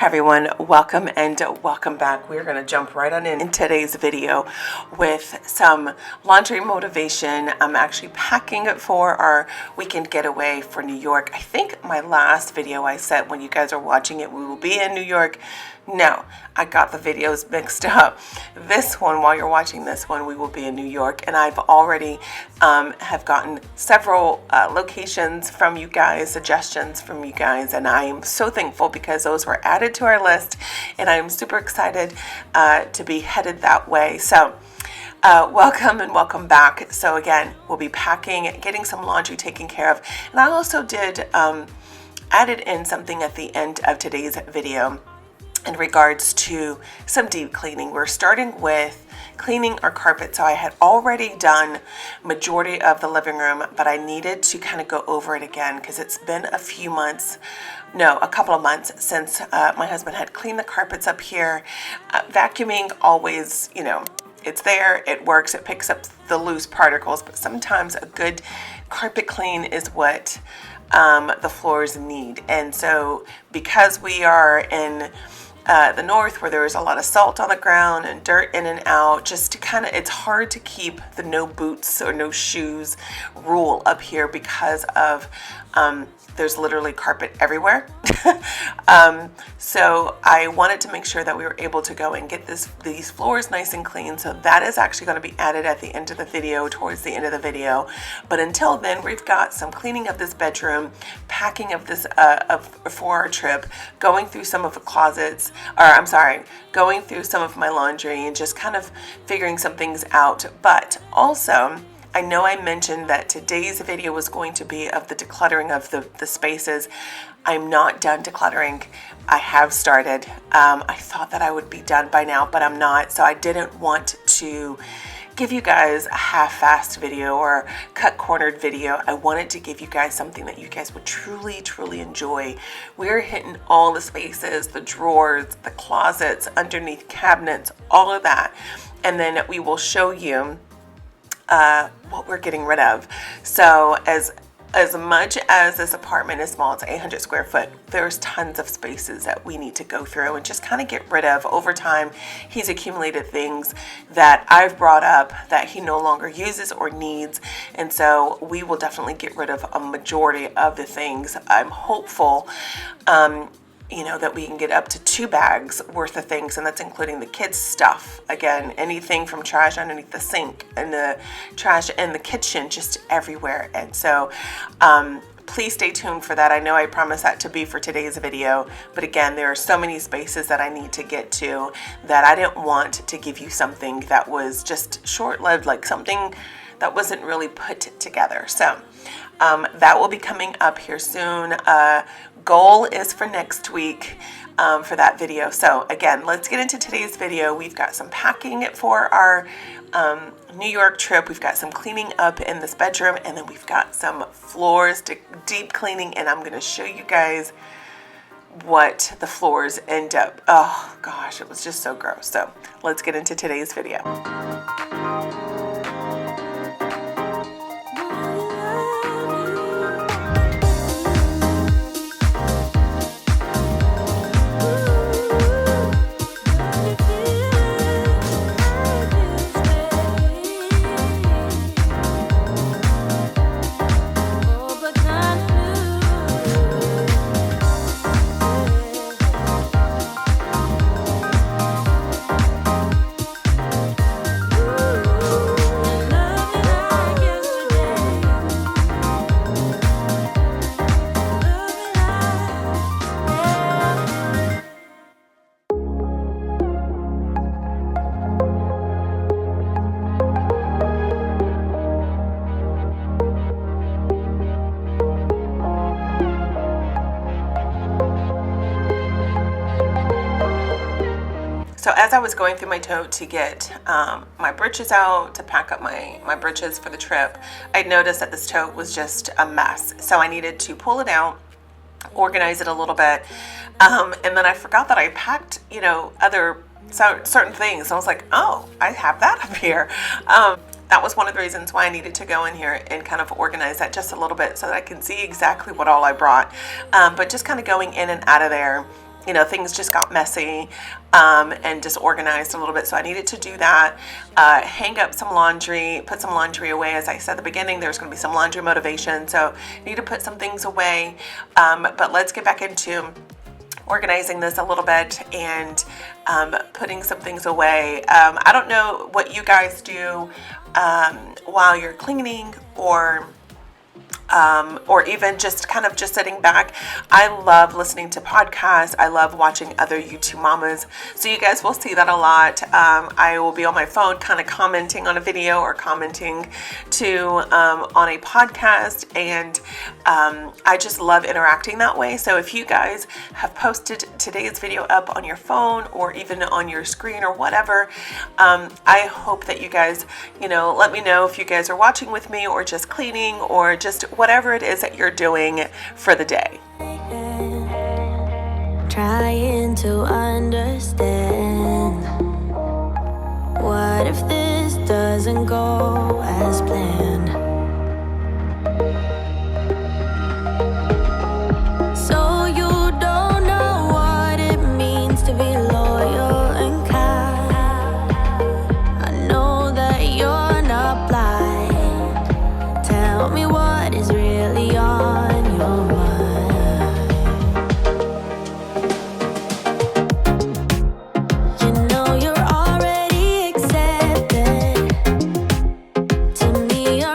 Everyone, welcome and welcome back. We're going to jump right on in today's video with some laundry motivation. I'm actually packing for our weekend getaway for New York. I think my last video I said when you guys are watching it, we will be in New York. No, I got the videos mixed up. This one, while you're watching this one, we will be in New York, and I've already have gotten several locations from you guys, suggestions from you guys, and I am so thankful because those were added to our list, and I'm super excited to be headed that way. So welcome and welcome back. So again, we'll be packing, getting some laundry taken care of, and I also did added in something at the end of today's video in regards to some deep cleaning. We're starting with cleaning our carpet. So I had already done majority of the living room, but I needed to kind of go over it again because it's been a couple of months since my husband had cleaned the carpets up here. Vacuuming always, it's there, it works, it picks up the loose particles, but sometimes a good carpet clean is what the floors need. And so because we are in the north where there is a lot of salt on the ground and dirt in and out, just to it's hard to keep the no boots or no shoes rule up here because of there's literally carpet everywhere. So I wanted to make sure that we were able to go and get these floors nice and clean. So that is actually going to be added at the end of the video, towards the end of the video. But until then, we've got some cleaning of this bedroom, packing of this for our trip, going through some of the closets, going through some of my laundry and just kind of figuring some things out. But also, I know I mentioned that today's video was going to be of the decluttering of the spaces. I'm not done decluttering. I have started. I thought that I would be done by now, but I'm not. So I didn't want to give you guys a half-assed video or cut-cornered video. I wanted to give you guys something that you guys would truly, truly enjoy. We're hitting all the spaces, the drawers, the closets, underneath cabinets, all of that. And then we will show you what we're getting rid of. So as much as this apartment is small, it's 800 square foot, there's tons of spaces that we need to go through and just kind of get rid of. Over time, he's accumulated things that I've brought up that he no longer uses or needs. And so we will definitely get rid of a majority of the things. I'm hopeful that we can get up to 2 bags worth of things, and that's including the kids' stuff. Again, anything from trash underneath the sink and the trash in the kitchen, just everywhere. And so please stay tuned for that. I know I promised that to be for today's video, but again, there are so many spaces that I need to get to that I didn't want to give you something that was just short-lived, like something that wasn't really put together. So that will be coming up here soon. Goal is for next week for that video. So again, let's get into today's video. We've got some packing for our New York trip. We've got some cleaning up in this bedroom, and then we've got some floors to deep cleaning, and I'm going to show you guys what the floors end up. Oh gosh, it was just so gross. So let's get into today's video. So as I was going through my tote to get my britches out, to pack up my britches for the trip, I noticed that this tote was just a mess. So I needed to pull it out, organize it a little bit, and then I forgot that I packed, other certain things. I was like, oh, I have that up here. That was one of the reasons why I needed to go in here and kind of organize that just a little bit so that I can see exactly what all I brought. But just kind of going in and out of there things just got messy and disorganized a little bit. So I needed to do that, hang up some laundry, put some laundry away. As I said at the beginning, there's going to be some laundry motivation. So I need to put some things away. But let's get back into organizing this a little bit and putting some things away. I don't know what you guys do while you're cleaning or even just sitting back. I love listening to podcasts. I love watching other YouTube mamas. So you guys will see that a lot. I will be on my phone kind of commenting on a video or commenting on a podcast. And I just love interacting that way. So if you guys have posted today's video up on your phone or even on your screen or whatever, I hope that you guys, let me know if you guys are watching with me or just cleaning or just whatever it is that you're doing for the day. Trying to understand, what if this doesn't go as planned? So you don't know what it means to be loyal and kind. I know that you're not blind. Tell me what is really on your mind. You know you're already accepted. To me, you're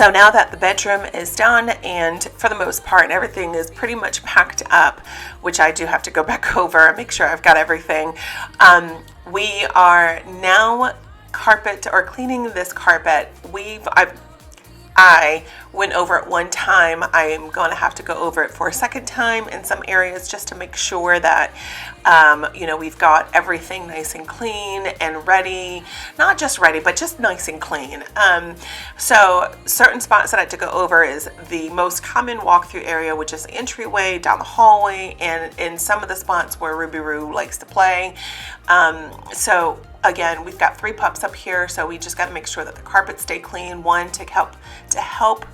So now that the bedroom is done, and for the most part everything is pretty much packed up, which I do have to go back over and make sure I've got everything, we are now cleaning this carpet. I went over it one time. I am going to have to go over it for a second time in some areas just to make sure that, we've got everything nice and clean and ready. Not just ready, but just nice and clean. So certain spots that I had to go over is the most common walkthrough area, which is the entryway, down the hallway, and in some of the spots where Ruby Roo likes to play. So again, we've got 3 pups up here, so we just got to make sure that the carpets stay clean. One, to help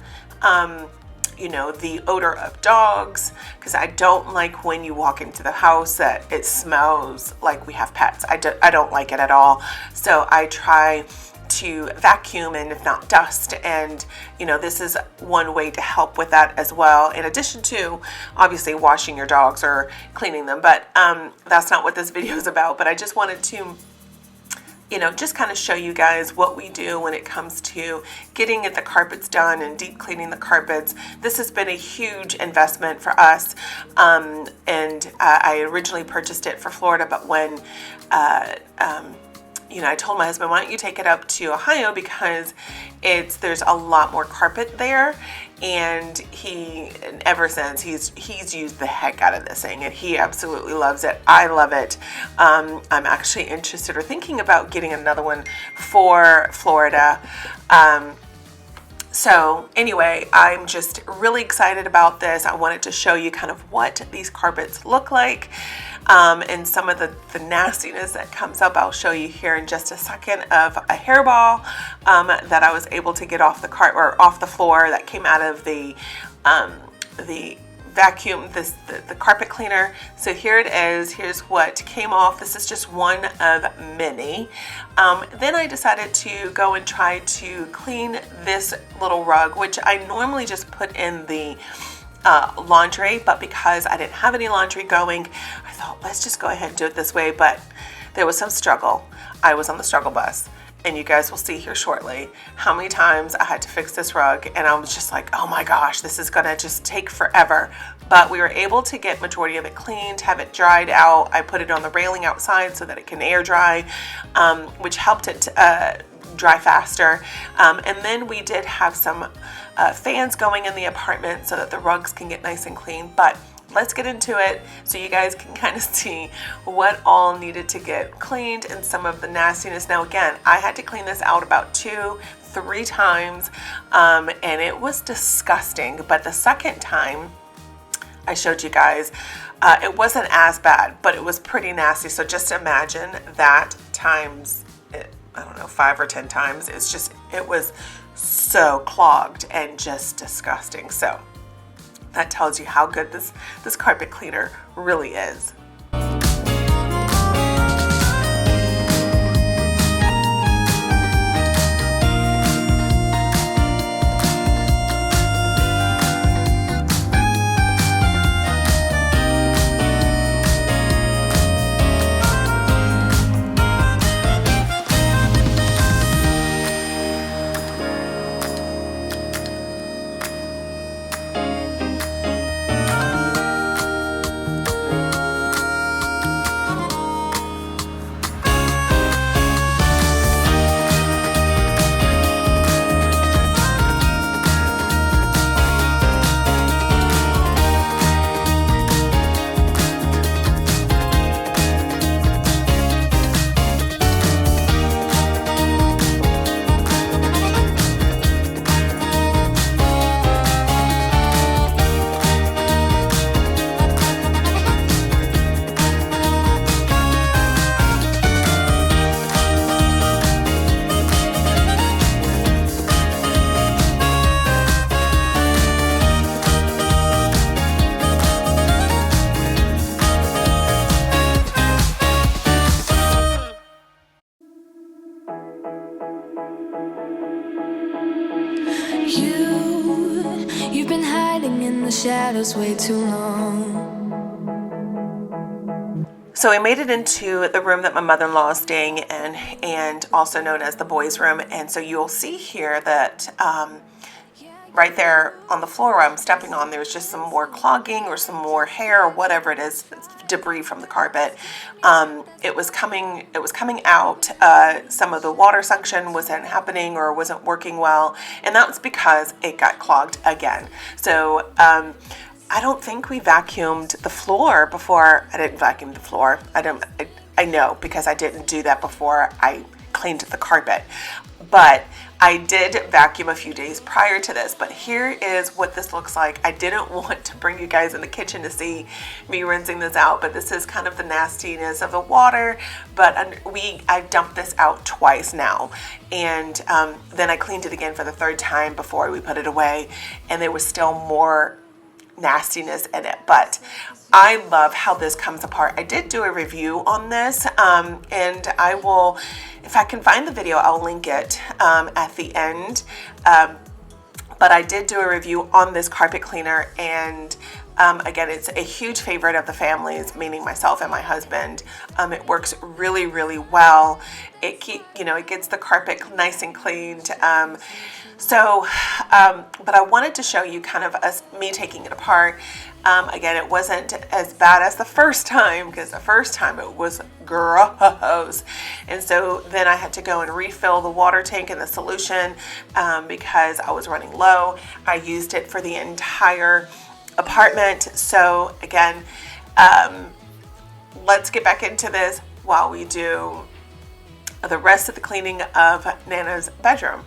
the odor of dogs, because I don't like when you walk into the house that it smells like we have pets. I don't like it at all. So I try to vacuum and if not dust, and this is one way to help with that as well, in addition to obviously washing your dogs or cleaning them. But that's not what this video is about. But I just wanted to just kind of show you guys what we do when it comes to getting the carpets done and deep cleaning the carpets. This has been a huge investment for us, and I originally purchased it for Florida, but when I told my husband, why don't you take it up to Ohio, because there's a lot more carpet there, and ever since he's used the heck out of this thing, and he absolutely loves it. I love it. I'm actually interested or thinking about getting another one for Florida. So anyway, I'm just really excited about this. I wanted to show you kind of what these carpets look like. And some of the nastiness that comes up, I'll show you here in just a second, of a hairball that I was able to get off the floor that came out of the vacuum, the carpet cleaner. So here it is. Here's what came off. This is just one of many. Then I decided to go and try to clean this little rug, which I normally just put in the laundry, but because I didn't have any laundry going, I thought, let's just go ahead and do it this way. But there was some struggle. I was on the struggle bus, and you guys will see here shortly how many times I had to fix this rug, and I was just like, oh my gosh, this is gonna just take forever. But we were able to get majority of it cleaned, have it dried out. I put it on the railing outside so that it can air dry, which helped it dry faster. And then we did have some fans going in the apartment so that the rugs can get nice and clean. But let's get into it so you guys can kind of see what all needed to get cleaned and some of the nastiness. Now again, I had to clean this out about 2-3 times, and it was disgusting. But the second time I showed you guys, it wasn't as bad, but it was pretty nasty. So just imagine that times, I don't know, 5 or 10 times. It was so clogged and just disgusting. So that tells you how good this carpet cleaner really is. You've been hiding in the shadows way too long. So we made it into the room that my mother-in-law is staying in, and also known as the boys' room. And so you'll see here that right there on the floor where I'm stepping on, there's just some more clogging or some more hair or whatever it is, debris from the carpet. It was coming out. Some of the water suction wasn't happening or wasn't working well, and that was because it got clogged again. So I don't think we vacuumed the floor before. I didn't vacuum the floor. I know, because I didn't do that before I cleaned the carpet. But I did vacuum a few days prior to this, but here is what this looks like. I didn't want to bring you guys in the kitchen to see me rinsing this out, but this is kind of the nastiness of the water. But I dumped this out twice now, and then I cleaned it again for the third time before we put it away, and there was still more nastiness in it. But I love how this comes apart. I did do a review on this, and I will, if I can find the video, I'll link it at the end. But I did do a review on this carpet cleaner, and again, it's a huge favorite of the families, meaning myself and my husband. It works really, really well. It gets the carpet nice and cleaned. But I wanted to show you kind of me taking it apart. Again, it wasn't as bad as the first time, because the first time it was gross. And so then I had to go and refill the water tank and the solution because I was running low. I used it for the entire apartment. So again, let's get back into this while we do the rest of the cleaning of Nana's bedroom.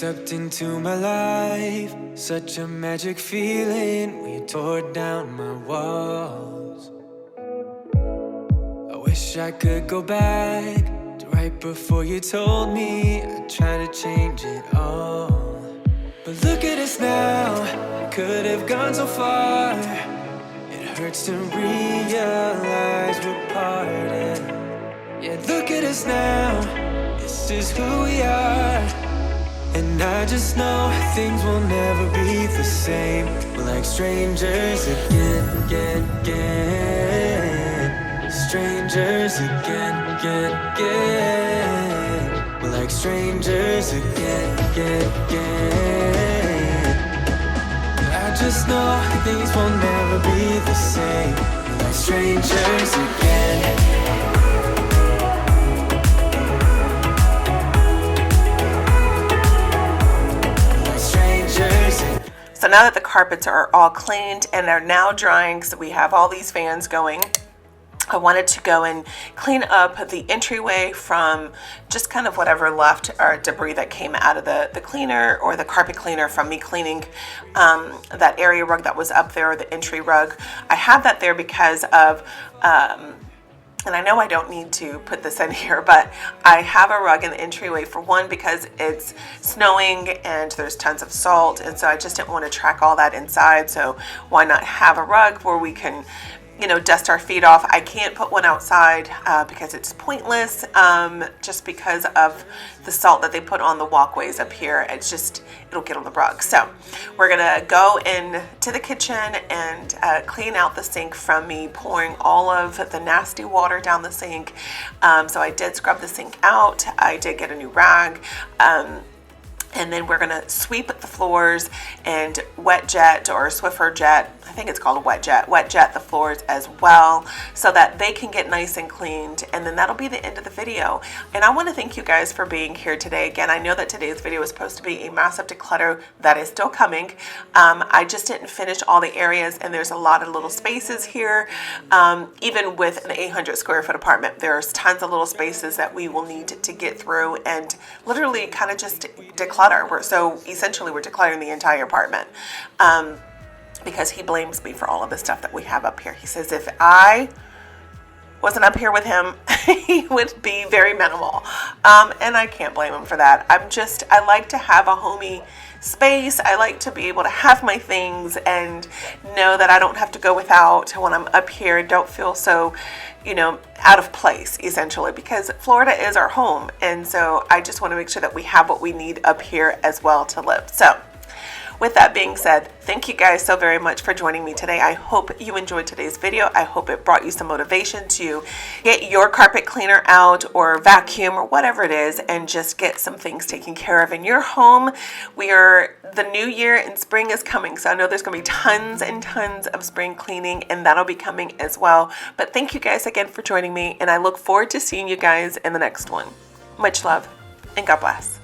Stepped into my life, such a magic feeling when you tore down my walls. I wish I could go back to right before you told me I'd try to change it all. But look at us now, I could have gone so far. It hurts to realize we're parted. Yeah, look at us now, this is who we are. And I just know things will never be the same. We're like strangers again. Strangers again. We're like strangers again. I just know things will never be the same. We're like strangers again. So now that the carpets are all cleaned and they're now drying, so we have all these fans going, I wanted to go and clean up the entryway from just kind of whatever left or debris that came out of the cleaner or the carpet cleaner from me cleaning that area rug that was up there, or the entry rug. I have that there because of and I know I don't need to put this in here, but I have a rug in the entryway for one because it's snowing and there's tons of salt, and so I just didn't want to track all that inside. So why not have a rug where we can, dust our feet off. I can't put one outside because it's pointless, just because of the salt that they put on the walkways up here. It'll get on the rug. So we're gonna go into the kitchen and clean out the sink from me pouring all of the nasty water down the sink. So I did scrub the sink out. I did get a new rag. And then we're gonna sweep the floors and wet jet or Swiffer jet, I think it's called a wet jet the floors as well so that they can get nice and cleaned. And then that'll be the end of the video. And I wanna thank you guys for being here today. Again, I know that today's video was supposed to be a massive declutter. That is still coming. I just didn't finish all the areas, and there's a lot of little spaces here. Even with an 800 square foot apartment, there's tons of little spaces that we will need to get through and literally kind of just declutter. So essentially we're decluttering the entire apartment, because he blames me for all of the stuff that we have up here. He says if I wasn't up here with him, he would be very minimal, and I can't blame him for that. I like to have a homey space. I like to be able to have my things and know that I don't have to go without when I'm up here. Don't feel so out of place, essentially, because Florida is our home. And so I just want to make sure that we have what we need up here as well to live. So with that being said, thank you guys so very much for joining me today. I hope you enjoyed today's video. I hope it brought you some motivation to get your carpet cleaner out or vacuum or whatever it is and just get some things taken care of in your home. The new year and spring is coming, so I know there's going to be tons and tons of spring cleaning, and that'll be coming as well. But thank you guys again for joining me, and I look forward to seeing you guys in the next one. Much love, and God bless.